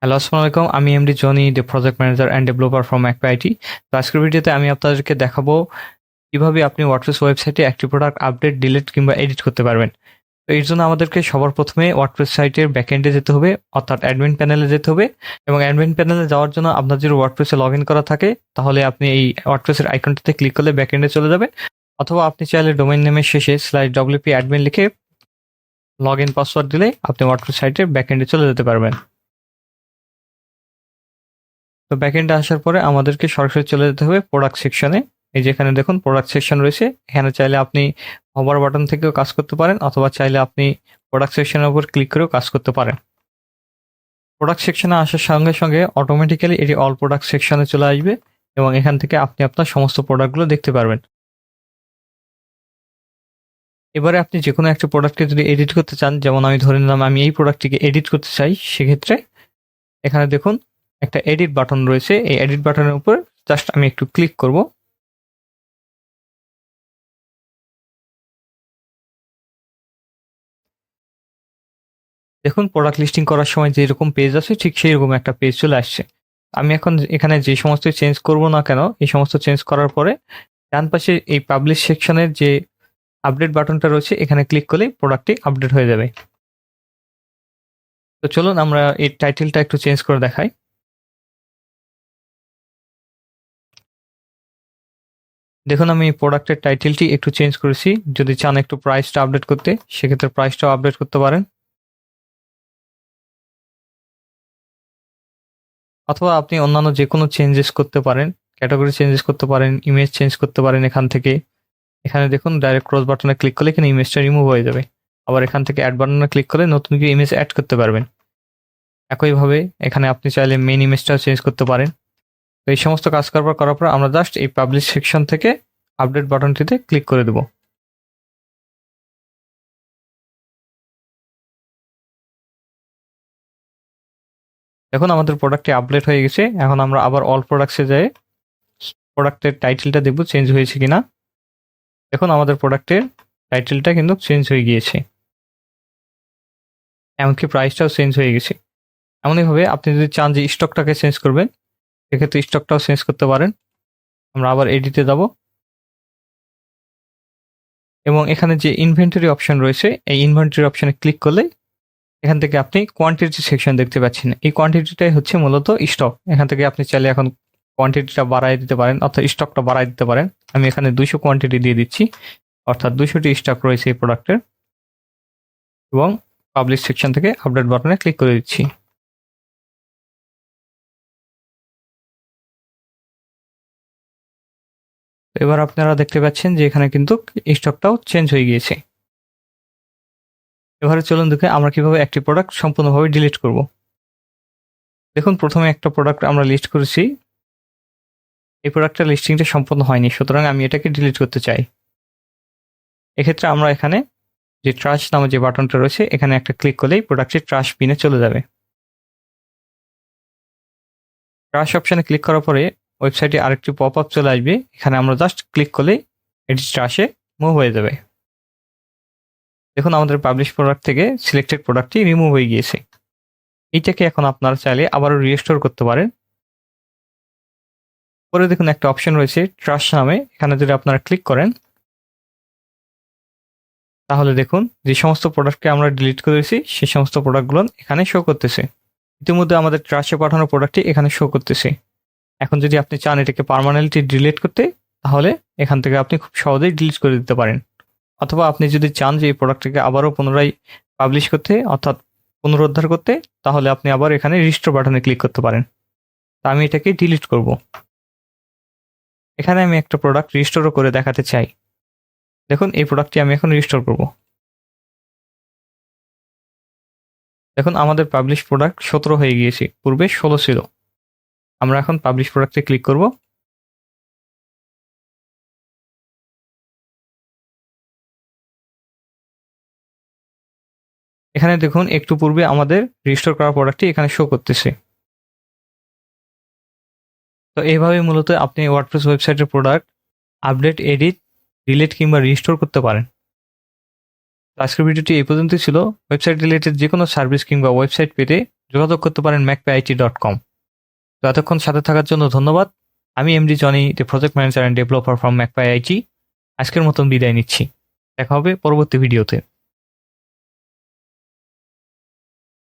Hello, আসসালামু আলাইকুম। আমি MD Johnny, the project manager and developer from MacPIT. তো আজকের ভিডিওতে আমি আপনাদেরকে দেখাবো কিভাবে আপনি ওয়ার্ডপ্রেস ওয়েবসাইটে একটি প্রোডাক্ট আপডেট, ডিলিট কিংবা এডিট করতে পারবেন। তো এর জন্য আমাদেরকে সবার প্রথমে ওয়ার্ডপ্রেস সাইটের ব্যাকএন্ডে যেতে হবে, অর্থাৎ অ্যাডমিন প্যানেলে যেতে হবে। এবং অ্যাডমিন প্যানেলে যাওয়ার জন্য আপনার যদি ওয়ার্ডপ্রেসে লগ ইন করা থাকে, তাহলে আপনি এই ওয়ার্ডপ্রেসের আইকনটিতে ক্লিক করলে ব্যাকএন্ডে চলে যাবে। অথবা আপনি চাইলে ডোমেইন নেমের শেষে /wp অ্যাডমিন লিখে লগ ইন পাসওয়ার্ড দিলে আপনি ওয়ার্ডপ্রেস সাইটের ব্যাকএন্ডে চলে যেতে পারবেন। তো ব্যাকএন্ডে আসার পরে আমাদেরকে সরাসরি চলে যেতে হবে প্রোডাক্ট সেকশনে। এই যেখানে দেখুন প্রোডাক্ট সেকশন রয়েছে, এখানে চাইলে আপনি হোভার বাটন থেকেও কাজ করতে পারেন, অথবা চাইলে আপনি প্রোডাক্ট সেকশনের উপর ক্লিক করেও কাজ করতে পারেন। প্রোডাক্ট সেকশনে আসার সঙ্গে সঙ্গে অটোমেটিক্যালি এটি অল প্রোডাক্ট সেকশনে চলে আসবে এবং এখান থেকে আপনি আপনার সমস্ত প্রোডাক্টগুলো দেখতে পারবেন। এবারে আপনি যে কোনো একটা প্রোডাক্টকে যদি এডিট করতে চান, যেমন আমি ধরে নিলাম আমি এই প্রোডাক্টটিকে এডিট করতে চাই, সেক্ষেত্রে এখানে দেখুন একটা এডিট বাটন রয়েছে। এই এডিট বাটনের উপর জাস্ট আমি একটু ক্লিক করব। দেখুন প্রোডাক্ট লিস্টিং করার সময় যেরকম পেজ আছে ঠিক সেই রকম একটা পেজ চলে আসছে। আমি এখন এখানে যে সমস্ত চেঞ্জ করব না কেন, এই সমস্ত চেঞ্জ করার পরে ডান পাশে এই পাবলিশ সেকশনের যে আপডেট বাটনটা রয়েছে, এখানে ক্লিক করলেই প্রোডাক্টটি আপডেট হয়ে যাবে। তো চলুন আমরা এই টাইটেলটা একটু চেঞ্জ করে দেখাই। দেখুন আমি প্রোডাক্টের টাইটেলটি একটু চেঞ্জ করেছি। যদি চান একটু প্রাইসটা আপডেট করতে, সেক্ষেত্রে প্রাইসটাও আপডেট করতে পারেন, অথবা আপনি অন্যান্য যে কোনো চেঞ্জেস করতে পারেন, ক্যাটাগরি চেঞ্জেস করতে পারেন, ইমেজ চেঞ্জ করতে পারেন। এখান থেকে এখানে দেখুন ডাইরেক্ট ক্রস বাটনে ক্লিক করলে এখানে ইমেজটা রিমুভ হয়ে যাবে। আবার এখান থেকে অ্যাড বাটনে ক্লিক করলে নতুন করে ইমেজ অ্যাড করতে পারবেন। একইভাবে এখানে আপনি চাইলে মেইন ইমেজটাও চেঞ্জ করতে পারেন। তো এই সমস্ত কাজ করার পর আমরা জাস্ট এই পাবলিশ সেকশন থেকে আপডেট বাটনটিতে ক্লিক করে দেব। এখন আমাদের প্রোডাক্টটি আপডেট হয়ে গেছে। এখন আমরা আবার অল প্রোডাক্টসে যাই, প্রোডাক্টের টাইটেলটা দেখব চেঞ্জ হয়েছে কিনা। দেখুন আমাদের প্রোডাক্টের টাইটেলটা কিন্তু চেঞ্জ হয়ে গিয়েছে, এমনকি প্রাইসটাও চেঞ্জ হয়ে গেছে। এমনইভাবে আপনি যদি চান যে স্টকটাকে চেঞ্জ করবেন, সেক্ষেত্রে স্টকটাও চেঞ্জ করতে পারেন। আমরা আবার এডিটে যাব এবং এখানে যে ইনভেন্টরি অপশন রয়েছে, এই ইনভেন্টরি অপশনে ক্লিক করলে এখান থেকে আপনি কোয়ান্টিটি সেকশন দেখতে পাচ্ছেন। এই কোয়ান্টিটিটাই হচ্ছে মূলত স্টক। এখান থেকে আপনি চাইলে এখন কোয়ান্টিটিটা বাড়ায় দিতে পারেন, অর্থাৎ স্টকটা বাড়ায় দিতে পারেন। আমি এখানে 200 কোয়ান্টিটি দিয়ে দিচ্ছি, অর্থাৎ 200টি স্টক রয়েছে এই প্রোডাক্টের, এবং পাবলিশ সেকশন থেকে আপডেট বাটনে ক্লিক করে দিচ্ছি। তো এবার আপনারা দেখতে পাচ্ছেন যে এখানে কিন্তু স্টকটাও চেঞ্জ হয়ে গিয়েছে। এবারে চলুন দেখে আমরা কিভাবে একটি প্রোডাক্ট সম্পূর্ণভাবে ডিলিট করব। দেখুন প্রথমে একটা প্রোডাক্ট আমরা লিস্ট করেছি, এই প্রোডাক্টের লিস্টিংটা সম্পূর্ণ হয়নি, সুতরাং আমি এটাকে ডিলিট করতে চাই। এক্ষেত্রে আমরা এখানে যে ট্রাশ নামে যে বাটনটা রয়েছে, এখানে একটা ক্লিক করলেই প্রোডাক্টটি ট্রাশ বিনে চলে যাবে। ট্রাশ অপশনে ক্লিক করার পরে ওয়েবসাইটে আরেকটি পপ আপ চলে আসবে, এখানে আমরা জাস্ট ক্লিক করলেই এটি ট্রাশে মুভ হয়ে যাবে। দেখুন আমাদের পাবলিশ প্রোডাক্ট থেকে সিলেক্টেড প্রোডাক্টটি রিমুভ হয়ে গিয়েছে। এইটাকে এখন আপনারা চাইলে আবারও রিস্টোর করতে পারেন। পরে দেখুন একটা অপশন রয়েছে ট্রাশ নামে, এখানে যদি আপনারা ক্লিক করেন, তাহলে দেখুন যে সমস্ত প্রোডাক্টকে আমরা ডিলিট করেছি সেই সমস্ত প্রোডাক্টগুলো এখানে শো করতেছে। ইতিমধ্যে আমাদের ট্রাশে পাঠানো প্রোডাক্টটি এখানে শো করতেছে। এখন যদি আপনি চান এটাকে পার্মানেন্টলি ডিলিট করতে, তাহলে এখান থেকে আপনি খুব সহজেই ডিলিট করে দিতে পারেন। অথবা আপনি যদি চান যে এই প্রোডাক্টটিকে আবারও পুনরায় পাবলিশ করতে, অর্থাৎ পুনরুদ্ধার করতে, তাহলে আপনি আবার এখানে রিস্টোর বাটনে ক্লিক করতে পারেন। তা আমি এটাকে ডিলিট করব। এখানে আমি একটা প্রোডাক্ট রিস্টোরও করে দেখাতে চাই। দেখুন এই প্রোডাক্টটি আমি এখন রিস্টোর করব। দেখুন আমাদের পাবলিশ প্রোডাক্ট 17 হয়ে গিয়েছে, পূর্বে 16 ছিল। আমরা এখন পাবলিশ প্রোডাক্টে ক্লিক করব। এখানে দেখুন একটু পূর্বে আমাদের রিস্টোর করা প্রোডাক্টটি এখানে শো করতেছে। তো এইভাবে মূলত আপনি ওয়ার্ডপ্রেস ওয়েবসাইটের প্রোডাক্ট আপডেট, এডিট, ডিলিট কিংবা রিস্টোর করতে পারেন। আজকের ভিডিওটি এই পর্যন্তই ছিল। ওয়েবসাইট রিলেটেড যে কোনো সার্ভিস কিংবা ওয়েবসাইট পেতে যোগাযোগ করতে পারেন macpyit.com। তো এতক্ষণ সাথে থাকার জন্য ধন্যবাদ। আমি MD Johnny, the project manager and developer from MacPyIT. আজকের মতন বিদায় নিচ্ছি। দেখা হবে পরবর্তী ভিডিওতে।